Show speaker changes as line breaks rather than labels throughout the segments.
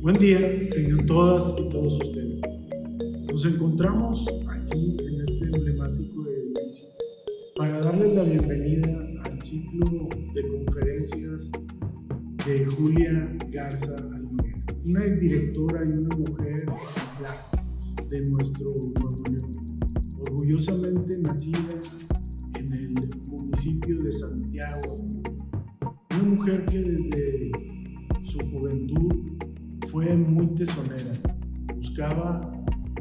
Buen día, tengan todas y todos ustedes. Nos encontramos aquí en este emblemático edificio para darles la bienvenida al ciclo de conferencias de Julia Garza Almaguer, una exdirectora y una mujer ejemplar de nuestro Nuevo León, orgullosamente nacida en el municipio de Santiago, una mujer que desde su juventud fue muy tesonera, buscaba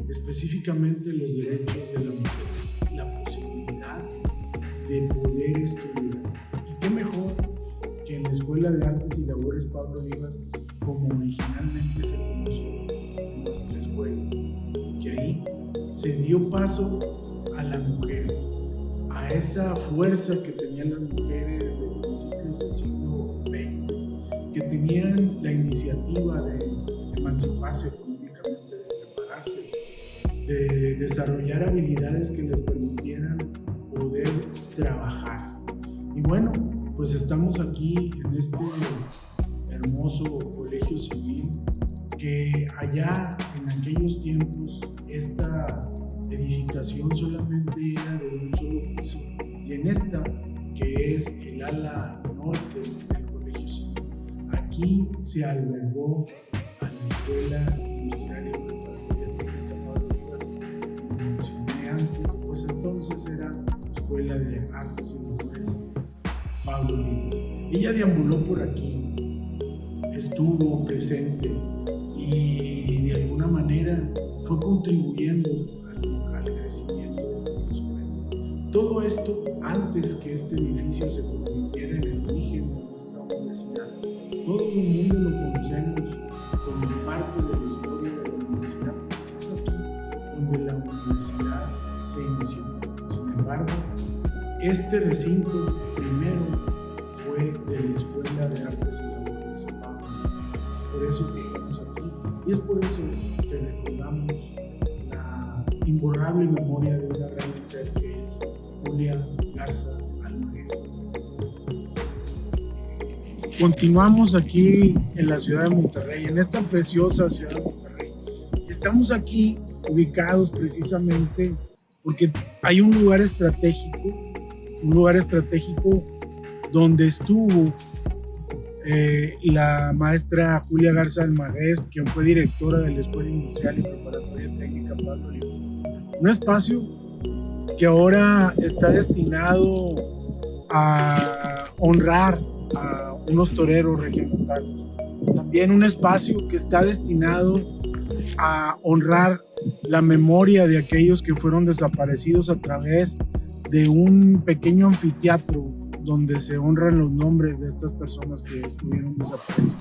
específicamente los derechos de la mujer, la posibilidad de poder estudiar. Y qué mejor que en la Escuela de Artes y Labores Pablo Olivas, como originalmente se conoció nuestra escuela, que ahí se dio paso a la mujer, a esa fuerza que tenían las mujeres de principios del siglo XX, que tenían la iniciativa de emanciparse económicamente, de prepararse, de desarrollar habilidades que les permitieran poder trabajar. Y bueno, pues estamos aquí en este hermoso colegio civil que allá en aquellos tiempos esta edificación solamente era de un solo piso, y en esta, que es el ala norte del colegio civil, aquí se albergó a la Escuela Industrial y Preparatoria Técnica Pablo Olivas, como mencioné antes, pues entonces era Escuela de Artes y Labores Pablo Olivas. Ella deambuló por aquí, estuvo presente y de alguna manera fue contribuyendo al crecimiento de nuestra escuela. Todo esto antes que este edificio se convirtiera en el origen de nuestra universidad. Todo el mundo lo conocemos como parte de la historia de la universidad, pues es aquí donde la universidad se inició. Sin embargo, este recinto primero fue de la Escuela de Artes y Labores Pablo Olivas. Es por eso que estamos aquí y es por eso que recordamos la imborrable memoria de una gran mujer que es Julia Garza Almaguer. Continuamos aquí en la ciudad de Monterrey, en esta preciosa ciudad de Monterrey. Estamos aquí ubicados precisamente porque hay un lugar estratégico donde estuvo la maestra Julia Garza Almaguer, quien fue directora de la Escuela Industrial y Preparatoria Técnica Pablo Olivas. Un espacio que ahora está destinado a honrar a unos toreros regiomontanos. También un espacio que está destinado a honrar la memoria de aquellos que fueron desaparecidos a través de un pequeño anfiteatro donde se honran los nombres de estas personas que estuvieron desaparecidas,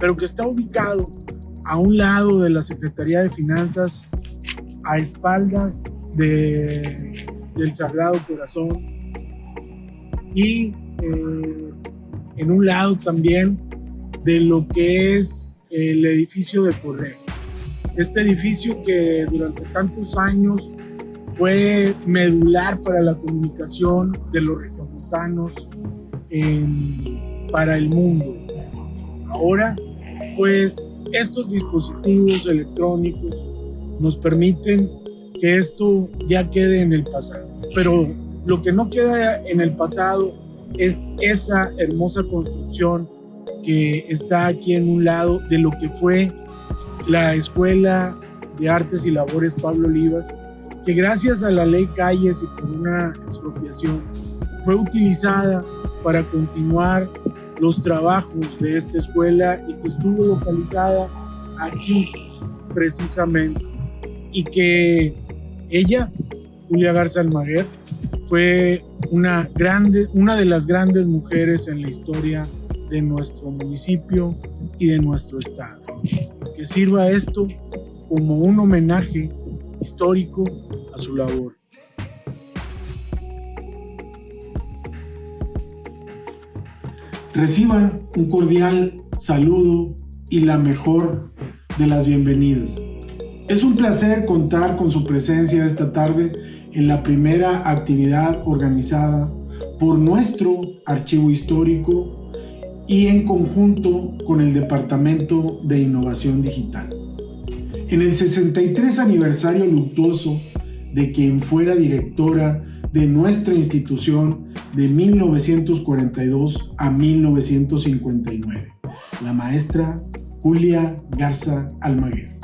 pero que está ubicado a un lado de la Secretaría de Finanzas, a espaldas del Sagrado Corazón, y en un lado también de lo que es el edificio de Correo. Este edificio que durante tantos años fue medular para la comunicación de los regiomontanos para el mundo. Ahora, pues, estos dispositivos electrónicos nos permiten que esto ya quede en el pasado. Pero lo que no queda en el pasado es esa hermosa construcción que está aquí en un lado de lo que fue la Escuela de Artes y Labores Pablo Olivas, que gracias a la ley Calles y por una expropiación fue utilizada para continuar los trabajos de esta escuela y que estuvo localizada aquí precisamente, y que ella, Julia Garza Almaguer, fue una de las grandes mujeres en la historia de nuestro municipio y de nuestro estado. Que sirva esto como un homenaje histórico a su labor. Reciban un cordial saludo y la mejor de las bienvenidas. Es un placer contar con su presencia esta tarde en la primera actividad organizada por nuestro archivo histórico y en conjunto con el Departamento de Innovación Digital. En el 63 aniversario luctuoso de quien fuera directora de nuestra institución de 1942 a 1959, la maestra Julia Garza Almaguer.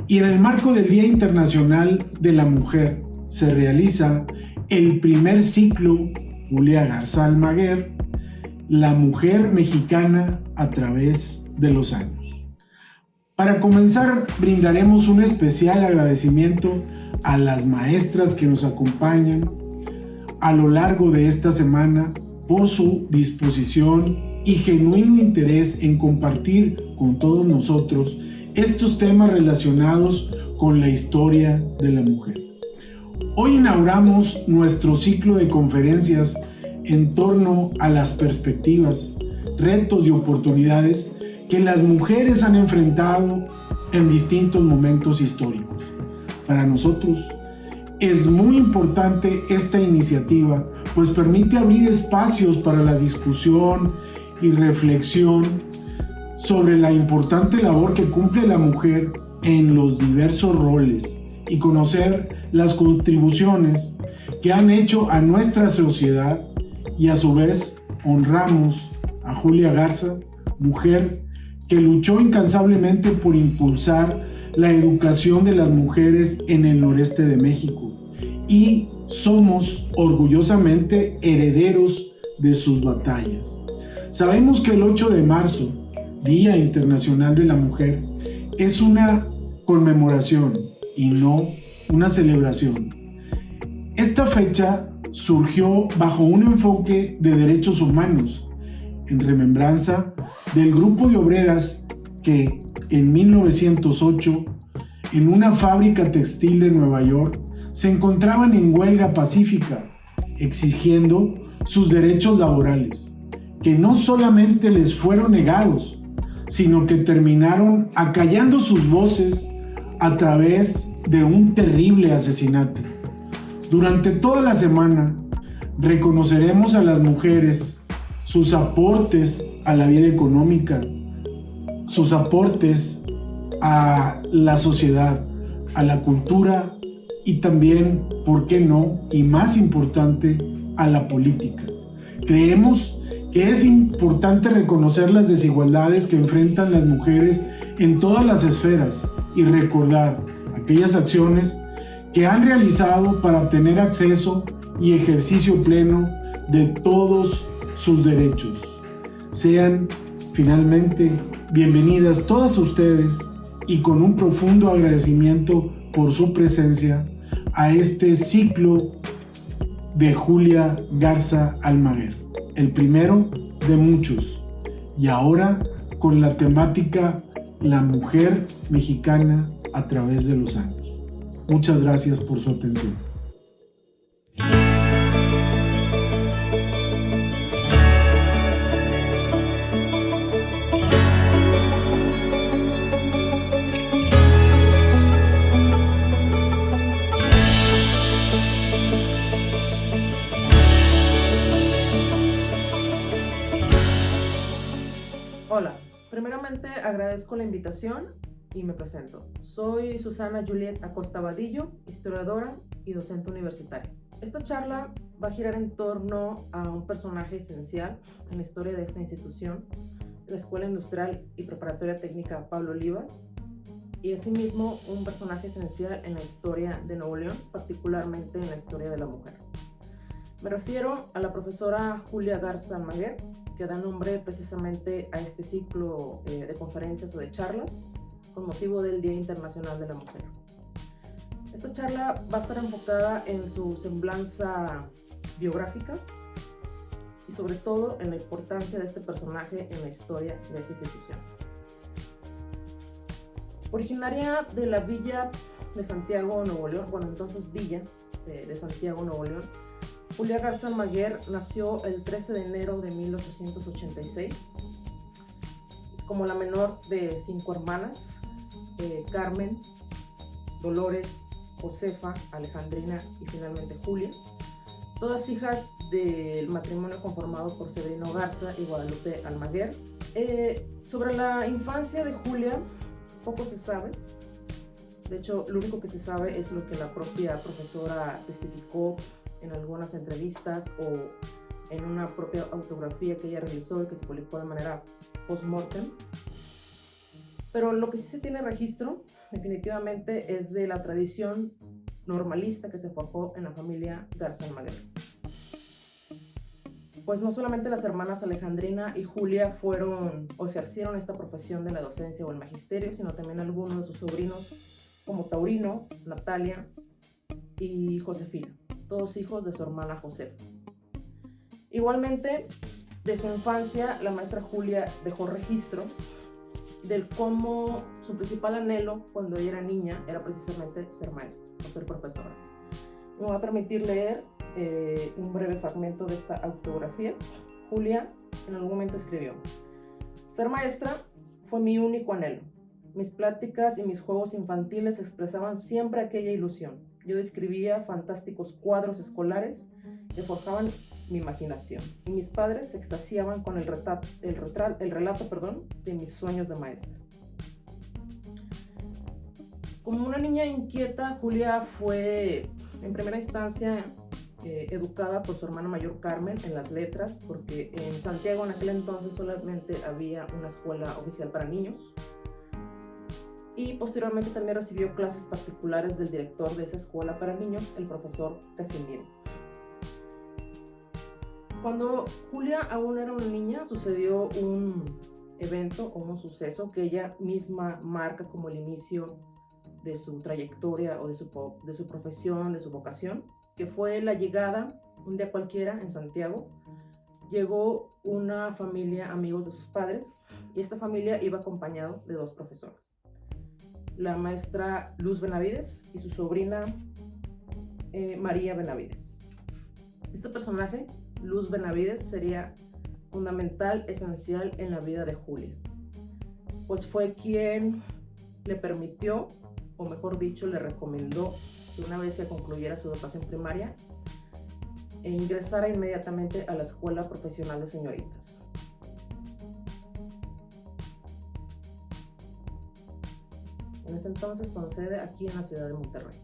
Y en el marco del Día Internacional de la Mujer se realiza el primer ciclo Julia Garza Almaguer, la mujer mexicana a través de los años. Para comenzar, brindaremos un especial agradecimiento a las maestras que nos acompañan a lo largo de esta semana por su disposición y genuino interés en compartir con todos nosotros estos temas relacionados con la historia de la mujer. Hoy inauguramos nuestro ciclo de conferencias en torno a las perspectivas, retos y oportunidades que las mujeres han enfrentado en distintos momentos históricos. Para nosotros es muy importante esta iniciativa, pues permite abrir espacios para la discusión y reflexión sobre la importante labor que cumple la mujer en los diversos roles y conocer las contribuciones que han hecho a nuestra sociedad, y a su vez honramos a Julia Garza, mujer que luchó incansablemente por impulsar la educación de las mujeres en el noreste de México, y somos orgullosamente herederos de sus batallas. Sabemos que el 8 de marzo, Día Internacional de la Mujer, es una conmemoración y no una celebración. Esta fecha surgió bajo un enfoque de derechos humanos, en remembranza del grupo de obreras que en 1908, en una fábrica textil de Nueva York, se encontraban en huelga pacífica, exigiendo sus derechos laborales, que no solamente les fueron negados, sino que terminaron acallando sus voces a través de un terrible asesinato. Durante toda la semana reconoceremos a las mujeres, sus aportes a la vida económica, sus aportes a la sociedad, a la cultura y también, ¿por qué no?, y más importante, a la política. Creemos que es importante reconocer las desigualdades que enfrentan las mujeres en todas las esferas y recordar aquellas acciones que han realizado para tener acceso y ejercicio pleno de todos sus derechos. Sean finalmente bienvenidas todas ustedes y con un profundo agradecimiento por su presencia a este ciclo de Julia Garza Almaguer, el primero de muchos, y ahora con la temática La mujer mexicana a través de los años. Muchas gracias por su atención.
Hola, primeramente agradezco la invitación y me presento. Soy Susana Juliet Acosta Vadillo, historiadora y docente universitaria. Esta charla va a girar en torno a un personaje esencial en la historia de esta institución, la Escuela Industrial y Preparatoria Técnica Pablo Olivas, y asimismo un personaje esencial en la historia de Nuevo León, particularmente en la historia de la mujer. Me refiero a la profesora Julia Garza Almaguer, que da nombre precisamente a este ciclo de conferencias o de charlas con motivo del Día Internacional de la Mujer. Esta charla va a estar enfocada en su semblanza biográfica y sobre todo en la importancia de este personaje en la historia de esta institución. Originaria de la villa de Santiago, Nuevo León, bueno, entonces villa de Santiago, Nuevo León, Julia Garza Almaguer nació el 13 de enero de 1886 como la menor de 5 hermanas, Carmen, Dolores, Josefa, Alejandrina y finalmente Julia, todas hijas del matrimonio conformado por Severino Garza y Guadalupe Almaguer. Sobre la infancia de Julia poco se sabe. De hecho, lo único que se sabe es lo que la propia profesora testificó en algunas entrevistas o en una propia autografía que ella realizó y que se publicó de manera post-mortem. Pero lo que sí se tiene registro, definitivamente, es de la tradición normalista que se forjó en la familia Garza Almaguer. Pues no solamente las hermanas Alejandrina y Julia fueron o ejercieron esta profesión de la docencia o el magisterio, sino también algunos de sus sobrinos como Taurino, Natalia y Josefina, todos hijos de su hermana Josefa. Igualmente, de su infancia, la maestra Julia dejó registro del cómo su principal anhelo cuando ella era niña era precisamente ser maestra o ser profesora. Me voy a permitir leer un breve fragmento de esta autografía. Julia en algún momento escribió: ser maestra fue mi único anhelo. Mis pláticas y mis juegos infantiles expresaban siempre aquella ilusión. Yo describía fantásticos cuadros escolares que forjaban mi imaginación, y mis padres se extasiaban con el relato de mis sueños de maestra. Como una niña inquieta, Julia fue en primera instancia educada por su hermana mayor Carmen en las letras, porque en Santiago en aquel entonces solamente había una escuela oficial para niños, y posteriormente también recibió clases particulares del director de esa escuela para niños, el profesor Casimiro. Cuando Julia aún era una niña, sucedió un evento o un suceso que ella misma marca como el inicio de su trayectoria o de su profesión, de su vocación, que fue la llegada, un día cualquiera en Santiago, llegó una familia, amigos de sus padres, y esta familia iba acompañado de dos profesoras, la maestra Luz Benavides y su sobrina María Benavides. Este personaje, Luz Benavides, sería fundamental, esencial en la vida de Julia, pues fue quien le permitió, o mejor dicho, le recomendó que una vez que concluyera su educación primaria, ingresara inmediatamente a la Escuela Profesional de Señoritas. En ese entonces con sede aquí en la ciudad de Monterrey.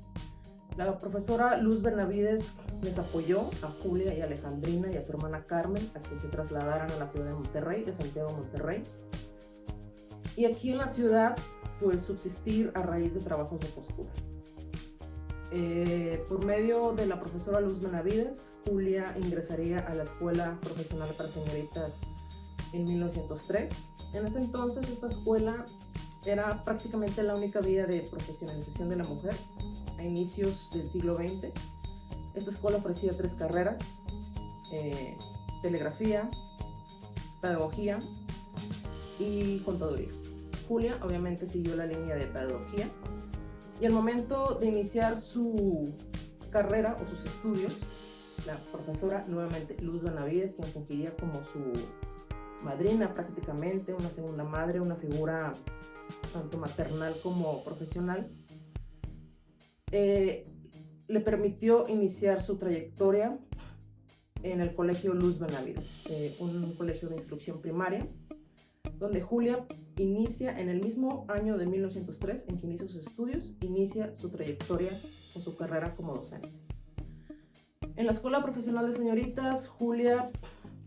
La profesora Luz Benavides les apoyó a Julia y a Alejandrina y a su hermana Carmen a que se trasladaran a la ciudad de Monterrey, de Santiago a Monterrey. Y aquí en la ciudad, pues subsistir a raíz de trabajos de costura. Por medio de la profesora Luz Benavides, Julia ingresaría a la Escuela Profesional para Señoritas en 1903. En ese entonces esta escuela era prácticamente la única vía de profesionalización de la mujer a inicios del siglo XX. Esta escuela ofrecía 3 carreras: telegrafía, pedagogía y contaduría. Julia obviamente siguió la línea de pedagogía, y al momento de iniciar su carrera o sus estudios, la profesora, nuevamente Luz Benavides, quien fungiría como su madrina prácticamente, una segunda madre, una figura tanto maternal como profesional, le permitió iniciar su trayectoria en el Colegio Luz Benavides, un colegio de instrucción primaria, donde Julia inicia en el mismo año de 1903 en que inicia sus estudios, inicia su trayectoria con su carrera como docente. En la Escuela Profesional de Señoritas, Julia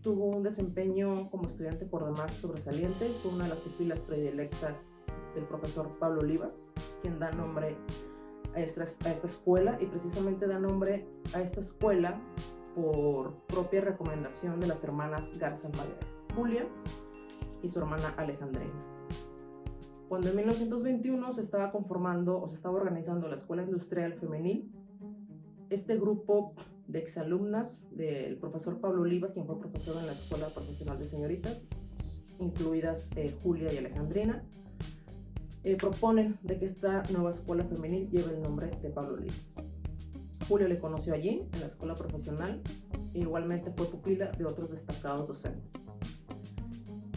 tuvo un desempeño como estudiante por demás sobresaliente. Fue una de las pupilas predilectas del profesor Pablo Olivas, quien da nombre a esta escuela, y precisamente da nombre a esta escuela por propia recomendación de las hermanas Garza Almaguer, Julia y su hermana Alejandrina. Cuando en 1921 se estaba conformando o se estaba organizando la Escuela Industrial Femenil, este grupo de exalumnas del profesor Pablo Olivas, quien fue profesor en la Escuela Profesional de Señoritas, incluidas Julia y Alejandrina, proponen de que esta nueva escuela femenil lleve el nombre de Pablo Olivas. Julia le conoció allí, en la escuela profesional, e igualmente fue pupila de otros destacados docentes.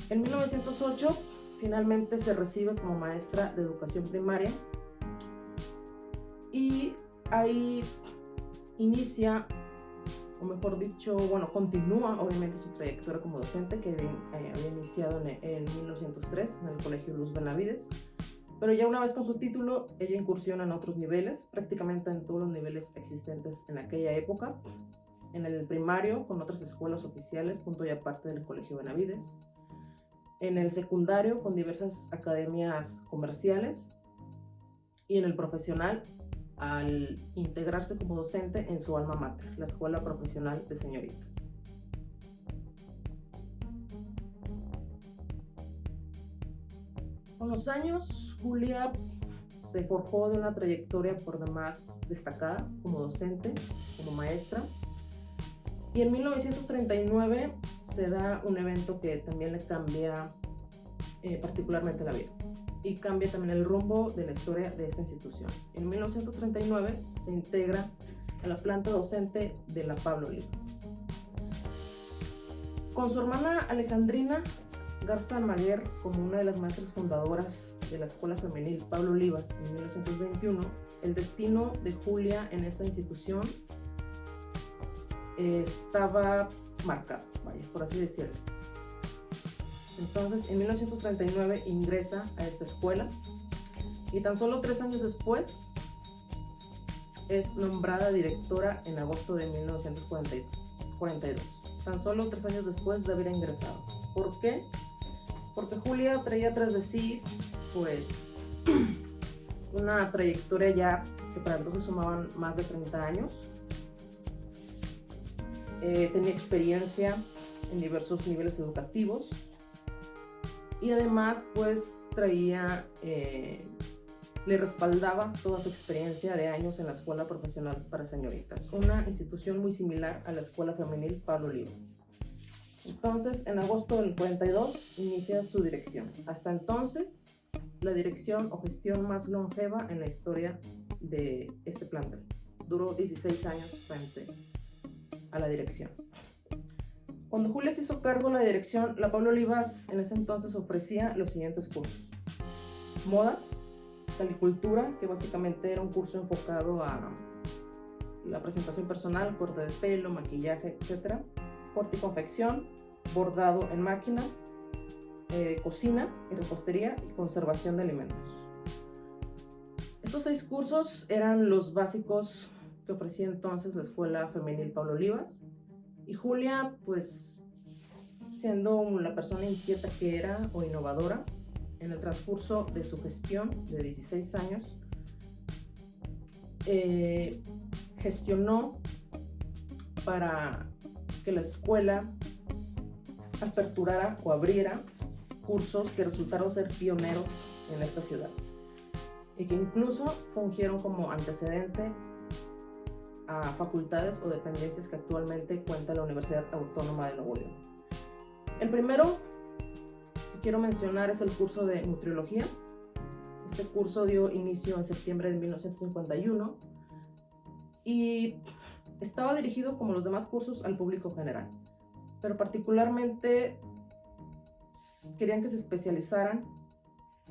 En 1908, finalmente se recibe como maestra de educación primaria, Y ahí inicia, o mejor dicho, continúa obviamente su trayectoria como docente que había iniciado en 1903 en el Colegio Luz Benavides, pero ya una vez con su título, ella incursiona en otros niveles, prácticamente en todos los niveles existentes en aquella época, en el primario con otras escuelas oficiales, punto y aparte del Colegio Benavides, en el secundario con diversas academias comerciales y en el profesional al integrarse como docente en su alma mater, la Escuela Profesional de Señoritas. Con los años, Julia se forjó de una trayectoria por demás destacada como docente, como maestra, y en 1939 se da un evento que también le cambia particularmente la vida y cambia también el rumbo de la historia de esta institución. En 1939 se integra a la planta docente de la Pablo Olivas. Con su hermana Alejandrina Garza Maguer como una de las maestras fundadoras de la Escuela Femenil Pablo Olivas en 1921, el destino de Julia en esta institución estaba marcado, por así decirlo. Entonces, en 1939 ingresa a esta escuela y tan solo 3 años después es nombrada directora en agosto de 1942. Tan solo 3 años después de haber ingresado. ¿Por qué? Porque Julia traía tras de sí, pues, una trayectoria ya que para entonces sumaban más de 30 años. Tenía experiencia en diversos niveles educativos y además pues traía, le respaldaba toda su experiencia de años en la Escuela Profesional para Señoritas, una institución muy similar a la Escuela Femenil Pablo Olivas. Entonces, en agosto del 42 inicia su dirección. Hasta entonces, la dirección o gestión más longeva en la historia de este plantel. Duró 16 años frente a la dirección. Cuando Julia se hizo cargo de la dirección, la Pablo Olivas en ese entonces ofrecía los siguientes cursos: modas, calicultura, que básicamente era un curso enfocado a la presentación personal, corte de pelo, maquillaje, etc. Corte y confección, bordado en máquina, cocina y repostería y conservación de alimentos. Estos 6 cursos eran los básicos que ofrecía entonces la Escuela Femenil Pablo Olivas. Y Julia, pues, siendo la persona inquieta que era o innovadora, en el transcurso de su gestión de 16 años, gestionó para que la escuela aperturara o abriera cursos que resultaron ser pioneros en esta ciudad y que incluso fungieron como antecedente a facultades o dependencias que actualmente cuenta la Universidad Autónoma de Nuevo León. El primero que quiero mencionar es el curso de nutriología. Este curso dio inicio en septiembre de 1951 y estaba dirigido, como los demás cursos, al público general, pero particularmente querían que se especializaran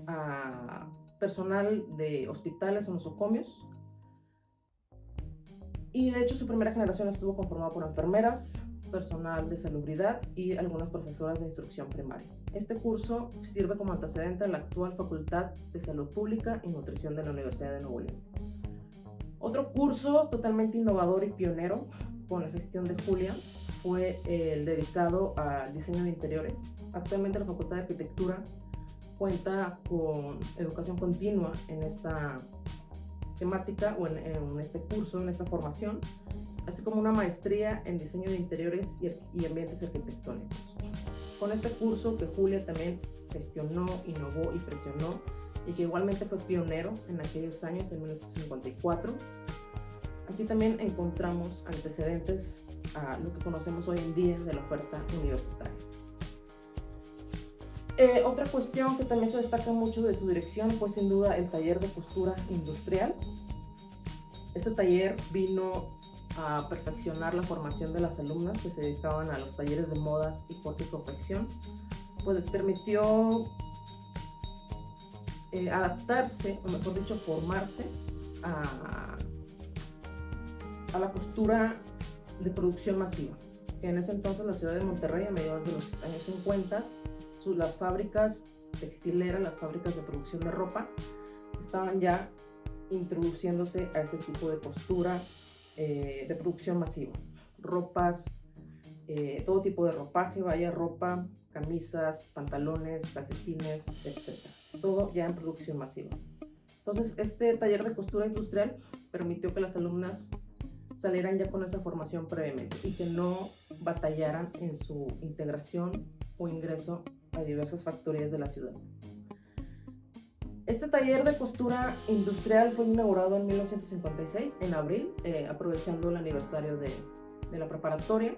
a personal de hospitales o nosocomios. Y de hecho su primera generación estuvo conformada por enfermeras, personal de salubridad y algunas profesoras de instrucción primaria. Este curso sirve como antecedente a la actual Facultad de Salud Pública y Nutrición de la Universidad de Nuevo León. Otro curso totalmente innovador y pionero con la gestión de Julia fue el dedicado al diseño de interiores. Actualmente la Facultad de Arquitectura cuenta con educación continua en esta temática o en este curso, en esta formación, así como una maestría en diseño de interiores y ambientes arquitectónicos. Con este curso que Julia también gestionó, innovó y presionó y que igualmente fue pionero en aquellos años, en 1954, aquí también encontramos antecedentes a lo que conocemos hoy en día de la oferta universitaria. Otra cuestión que también se destaca mucho de su dirección fue sin duda el taller de costura industrial. Este taller vino a perfeccionar la formación de las alumnas que se dedicaban a los talleres de modas y corte y confección, pues les permitió adaptarse, o mejor dicho, formarse a la costura de producción masiva. Que en ese entonces la ciudad de Monterrey, a mediados de los años 50, las fábricas textileras, las fábricas de producción de ropa, estaban ya introduciéndose a ese tipo de costura de producción masiva. Ropas, todo tipo de ropaje, vaya ropa, camisas, pantalones, calcetines, etc. Todo ya en producción masiva. Entonces, este taller de costura industrial permitió que las alumnas salieran ya con esa formación previamente y que no batallaran en su integración o ingreso a diversas factorías de la ciudad. Este taller de costura industrial fue inaugurado en 1956, en abril, aprovechando el aniversario de la preparatoria.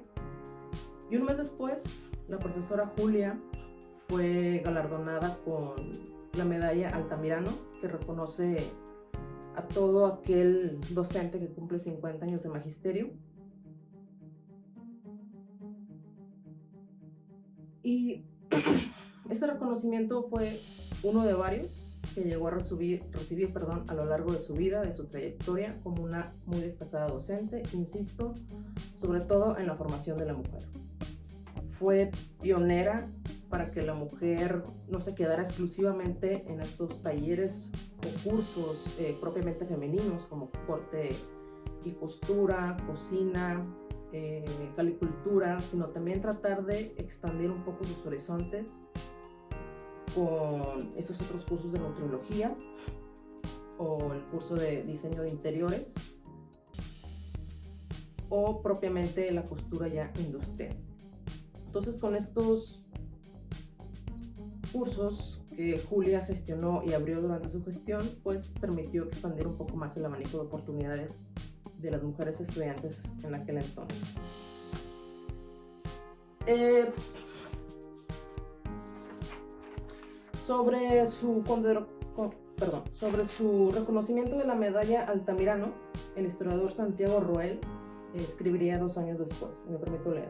Y un mes después, la profesora Julia fue galardonada con la medalla Altamirano, que reconoce a todo aquel docente que cumple 50 años de magisterio. Y ese reconocimiento fue uno de varios que llegó a recibir a lo largo de su vida, de su trayectoria, como una muy destacada docente, insisto, sobre todo en la formación de la mujer. Fue pionera para que la mujer no se quedara exclusivamente en estos talleres o cursos propiamente femeninos, como corte y costura, cocina, calicultura, sino también tratar de expandir un poco sus horizontes con estos otros cursos de nutriología o el curso de diseño de interiores o propiamente la costura ya industrial. Entonces, con estos cursos que Julia gestionó y abrió durante su gestión, pues permitió expandir un poco más el abanico de oportunidades de las mujeres estudiantes en aquel entonces. Sobre su reconocimiento de la medalla Altamirano, el historiador Santiago Roel escribiría 2 años después, me permito leer.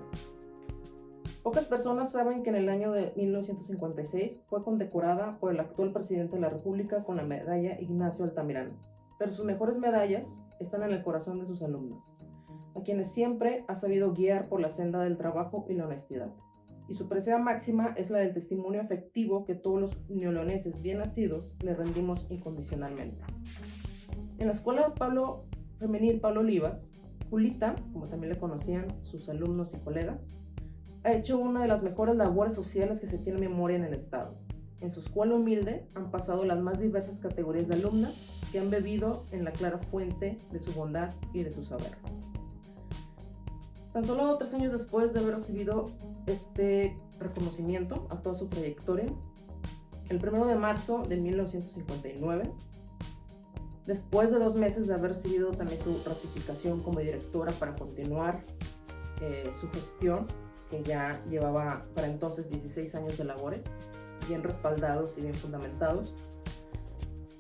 Pocas personas saben que en el año de 1956 fue condecorada por el actual presidente de la República con la medalla Ignacio Altamirano, pero sus mejores medallas están en el corazón de sus alumnas, a quienes siempre ha sabido guiar por la senda del trabajo y la honestidad. Y su presea máxima es la del testimonio afectivo que todos los neoloneses bien nacidos le rendimos incondicionalmente. En la escuela femenil Pablo Olivas, Julita, como también le conocían sus alumnos y colegas, ha hecho una de las mejores labores sociales que se tiene memoria en el estado. En su escuela humilde han pasado las más diversas categorías de alumnas que han bebido en la clara fuente de su bondad y de su saber. Tan solo 3 años después de haber recibido este reconocimiento a toda su trayectoria, el 1 de marzo de 1959, después de 2 meses de haber recibido también su ratificación como directora para continuar su gestión, que ya llevaba para entonces 16 años de labores, bien respaldados y bien fundamentados,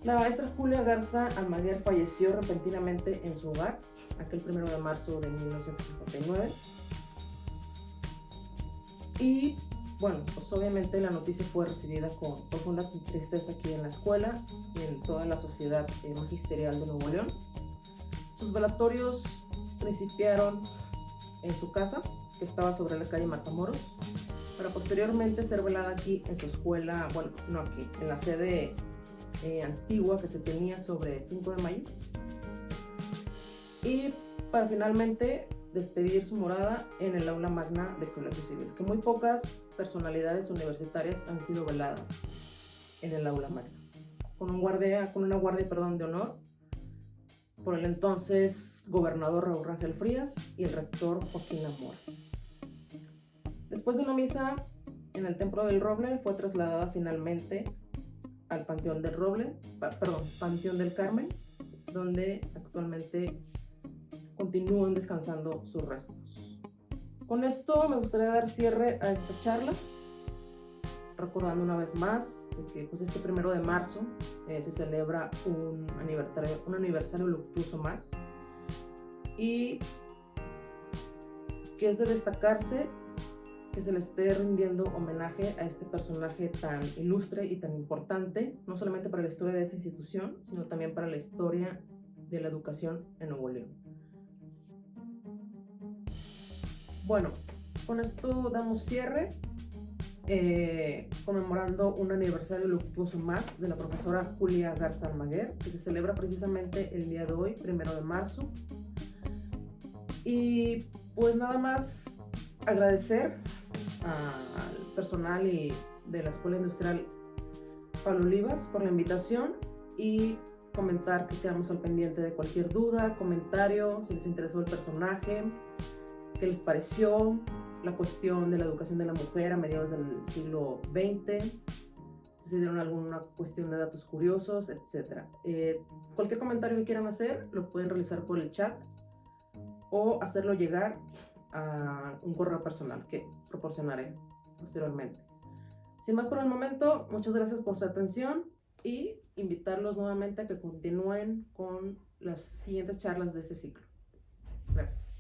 la maestra Julia Garza Almaguer falleció repentinamente en su hogar, aquel 1 de marzo de 1959. Y bueno, pues obviamente la noticia fue recibida con profunda tristeza aquí en la escuela y en toda la sociedad magisterial de Nuevo León. Sus velatorios principiaron en su casa, que estaba sobre la calle Matamoros, para posteriormente ser velada aquí en su escuela, bueno, no aquí, en la sede antigua que se tenía sobre 5 de mayo, y para finalmente despedir su morada en el aula magna del Colegio Civil, que muy pocas personalidades universitarias han sido veladas en el aula magna, con una guardia de honor por el entonces gobernador Raúl Rangel Frías y el rector Joaquín Lamoura. Después de una misa en el Templo del Roble, fue trasladada finalmente al Panteón del Carmen, donde actualmente continúan descansando sus restos. Con esto me gustaría dar cierre a esta charla, recordando una vez más de que pues, este 1 de marzo se celebra un aniversario luctuoso más, y que es de destacarse que se le esté rindiendo homenaje a este personaje tan ilustre y tan importante, no solamente para la historia de esta institución, sino también para la historia de la educación en Nuevo León. Bueno, con esto damos cierre, conmemorando un aniversario luctuoso más de la profesora Julia Garza Almaguer, que se celebra precisamente el día de hoy, 1 de marzo. Y pues nada más agradecer al personal de la Escuela Industrial Pablo Olivas por la invitación y comentar que quedamos al pendiente de cualquier duda, comentario, si les interesó el personaje, qué les pareció la cuestión de la educación de la mujer a mediados del siglo XX, si se dieron alguna cuestión de datos curiosos, etc. Cualquier comentario que quieran hacer lo pueden realizar por el chat o hacerlo llegar a un correo personal que proporcionaré posteriormente. Sin más por el momento, muchas gracias por su atención y invitarlos nuevamente a que continúen con las siguientes charlas de este ciclo. Gracias.